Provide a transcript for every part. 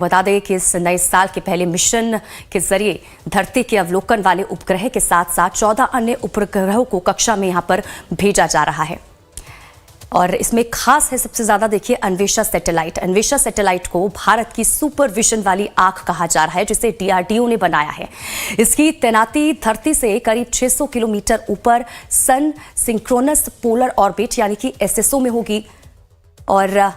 बता दें कि इस नए साल के पहले मिशन के जरिए धरती के अवलोकन वाले उपग्रह के साथ साथ 14 अन्य उपग्रहों को कक्षा में यहां पर भेजा जा रहा है। और इसमें खास है सबसे ज्यादा देखिए अन्वेषा सैटेलाइट। अन्वेषा सैटेलाइट को भारत की सुपरविजन वाली आंख कहा जा रहा है, जिसे डीआरडीओ ने बनाया है। इसकी तैनाती धरती से करीब 600 किलोमीटर ऊपर सन सिंक्रोनस पोलर ऑर्बिट यानी कि एसएसओ में होगी, और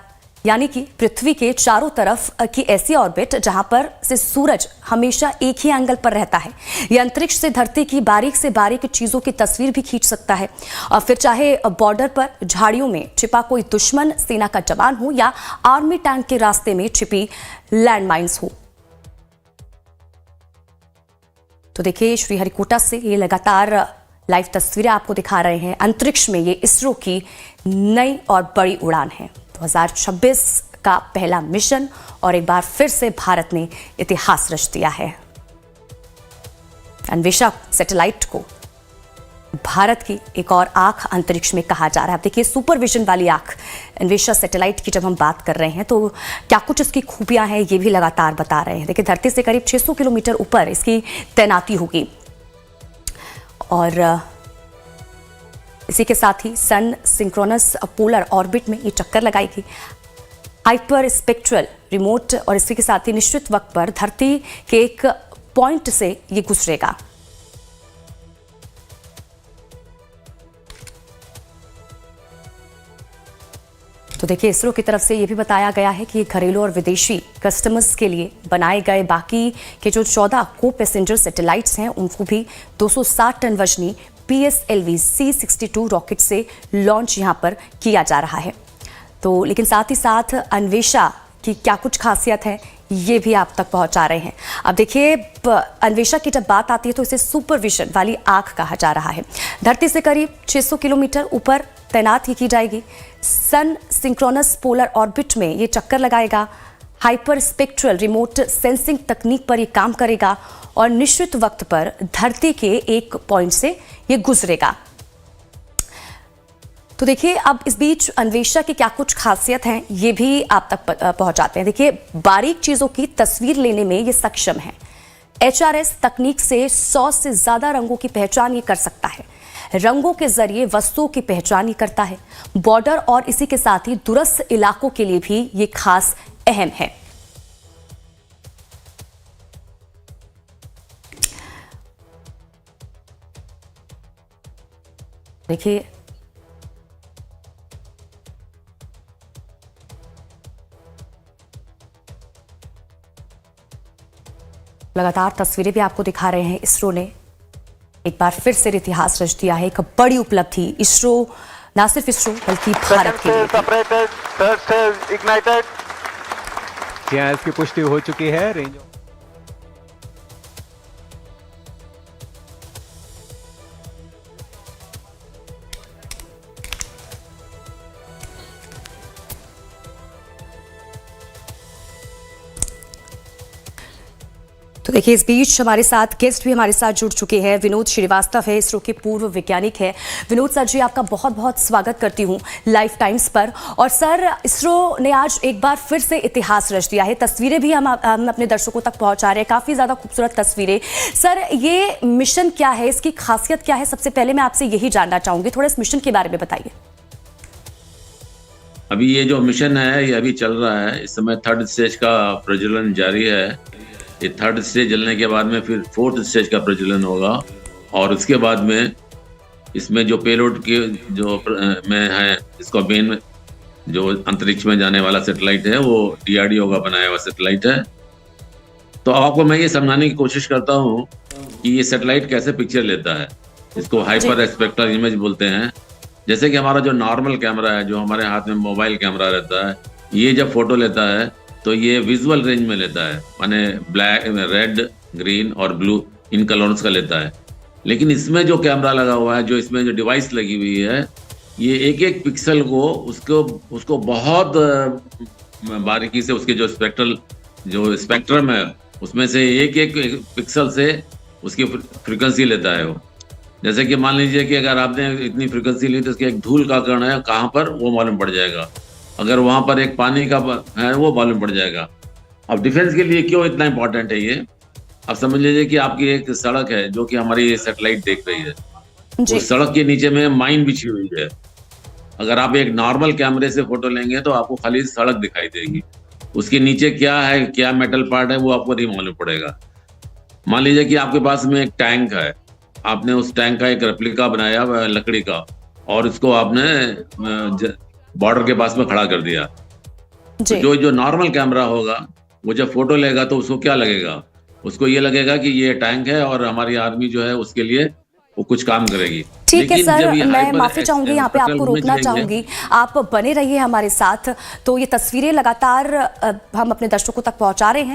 यानी कि पृथ्वी के चारों तरफ की ऐसी ऑर्बिट जहां पर से सूरज हमेशा एक ही एंगल पर रहता है। यह अंतरिक्ष से धरती की बारीक से बारीक चीजों की तस्वीर भी खींच सकता है, और फिर चाहे बॉर्डर पर झाड़ियों में छिपा कोई दुश्मन सेना का जवान हो या आर्मी टैंक के रास्ते में छिपी लैंडमाइंस हो। तो देखिए श्रीहरिकोटा से ये लगातार लाइव तस्वीरें आपको दिखा रहे हैं। अंतरिक्ष में ये इसरो की नई और बड़ी उड़ान है। 2026 का पहला मिशन, और एक बार फिर से भारत ने इतिहास रच दिया है। अन्वेषा सैटेलाइट को भारत की एक और आंख अंतरिक्ष में कहा जा रहा है। अब देखिए सुपरविजन वाली आंख अन्वेषा सैटेलाइट की जब हम बात कर रहे हैं तो क्या कुछ इसकी खूबियां हैं ये भी लगातार बता रहे हैं। देखिए धरती से करीब 600 किलोमीटर ऊपर इसकी तैनाती होगी, और इसी के साथ ही सन सिंक्रोनस पोलर ऑर्बिट में ये चक्कर लगाएगी। हाइपर स्पेक्ट्रल रिमोट, और इसी के साथ ही निश्चित वक्त पर धरती के एक पॉइंट से ये गुजरेगा। तो देखिए इसरो की तरफ से ये भी बताया गया है कि घरेलू और विदेशी कस्टमर्स के लिए बनाए गए बाकी के जो 14 को पैसेंजर सैटेलाइट्स हैं उनको भी 260 टन वजनी PSLV C-62 रॉकेट से लॉन्च यहां पर किया जा रहा है। तो लेकिन साथ ही साथ अन्वेषा की क्या कुछ खासियत है ये भी आप तक पहुंचा रहे हैं। अब देखिए अन्वेषा की जब बात आती है तो इसे सुपरविजन वाली आंख कहा जा रहा है। धरती से करीब 600 किलोमीटर ऊपर तैनात ही की जाएगी। सन सिंक्रोनस पोलर ऑर्बिट में ये चक्कर लगाएगा। हाइपर स्पेक्ट्रल रिमोट सेंसिंग तकनीक पर ये काम करेगा, और निश्चित वक्त पर धरती के एक पॉइंट से ये गुजरेगा। तो देखिए अब इस बीच अन्वेषा की क्या कुछ खासियत हैं ये भी आप तक पहुंचाते हैं। देखिए बारीक चीजों की तस्वीर लेने में ये सक्षम है। HRS तकनीक से 100 से ज्यादा रंगों की पहचान ये कर सकता है। रंगों के जरिए वस्तुओं की पहचान ये करता है। बॉर्डर और इसी के साथ ही दूरस्थ इलाकों के लिए भी ये खास अहम है। देखिए लगातार तस्वीरें भी आपको दिखा रहे हैं। इसरो ने एक बार फिर से इतिहास रच दिया है। एक बड़ी उपलब्धि इसरो, ना सिर्फ इसरो बल्कि भारत के लिए। इसकी पुष्टि हो चुकी है। रेंज तो देखिए इस बीच हमारे साथ गेस्ट भी हमारे साथ जुड़ चुके हैं। विनोद श्रीवास्तव है, इसरो के पूर्व वैज्ञानिक है। विनोद सर जी आपका बहुत बहुत स्वागत करती हूं लाइफ टाइम्स पर। और सर इसरो ने आज एक बार फिर से इतिहास रच दिया है। तस्वीरें भी हम अपने दर्शकों तक पहुंचा रहे हैं, काफी ज्यादा खूबसूरत तस्वीरें। सर ये मिशन क्या है, इसकी खासियत क्या है, सबसे पहले मैं आपसे यही जानना चाहूंगी। थोड़ा इस मिशन के बारे में बताइए। अभी ये जो मिशन है ये अभी चल रहा है। इस समय 3rd स्टेज का प्रज्वलन जारी है। ये 3rd स्टेज जलने के बाद में फिर 4th स्टेज का प्रज्वलन होगा, और उसके बाद में इसमें जो पेलोड के जो में है, इसका मेन जो अंतरिक्ष में जाने वाला सैटेलाइट है वो DRDO का बनाया हुआ सैटेलाइट है। तो आपको मैं ये समझाने की कोशिश करता हूँ कि ये सैटेलाइट कैसे पिक्चर लेता है। इसको हाइपर स्पेक्ट्रल इमेज बोलते हैं। जैसे कि हमारा जो नॉर्मल कैमरा है, जो हमारे हाथ में मोबाइल कैमरा रहता है, ये जब फोटो लेता है तो ये विजुअल रेंज में लेता है, माने ब्लैक, रेड, ग्रीन और ब्लू इन कलर्स का लेता है। लेकिन इसमें जो कैमरा लगा हुआ है, जो इसमें जो डिवाइस लगी हुई है, ये एक एक पिक्सल को उसको बहुत बारीकी से उसके जो स्पेक्ट्रम है उसमें से एक एक पिक्सल से उसकी फ्रीक्वेंसी लेता है वो। जैसे कि मान लीजिए कि अगर आपने इतनी फ्रीक्वेंसी ली तो उसके एक धूल का कण है कहाँ पर वो मालूम पड़ जाएगा। अगर वहाँ पर एक पानी का है वो मालूम पड़ जाएगा। अब डिफेंस के लिए क्यों इतना इंपॉर्टेंट है ये? अब समझ लीजिए कि आपकी एक सड़क है जो कि हमारी ये सैटेलाइट देख रही है। जी उस सड़क के नीचे में माइन बिछी हुई है। अगर आप एक नॉर्मल कैमरे से फोटो लेंगे तो आपको खाली सड़क दिखाई देगी। उसके नीचे क्या है, क्या मेटल पार्ट है, वो आपको नहीं मालूम पड़ेगा। मान लीजिए कि आपके पास में एक टैंक है, आपने उस टैंक का एक रेप्लिका बनाया हुआ है लकड़ी का, और इसको आपने बॉर्डर के पास में खड़ा कर दिया। जी जो जो नॉर्मल कैमरा होगा वो जब फोटो लेगा तो उसको क्या लगेगा? उसको ये लगेगा कि ये टैंक है और हमारी आर्मी जो है उसके लिए वो कुछ काम करेगी। ठीक है लेकिन सर, जब ये मैं hyper माफी चाहूंगी यहाँ पे spectral आपको image रोकना लेंगे, चाहूंगी। आप बने रहिए हमारे साथ। तो ये तस्वीरें लगातार हम अपने दर्शकों तक पहुंचा रहे हैं।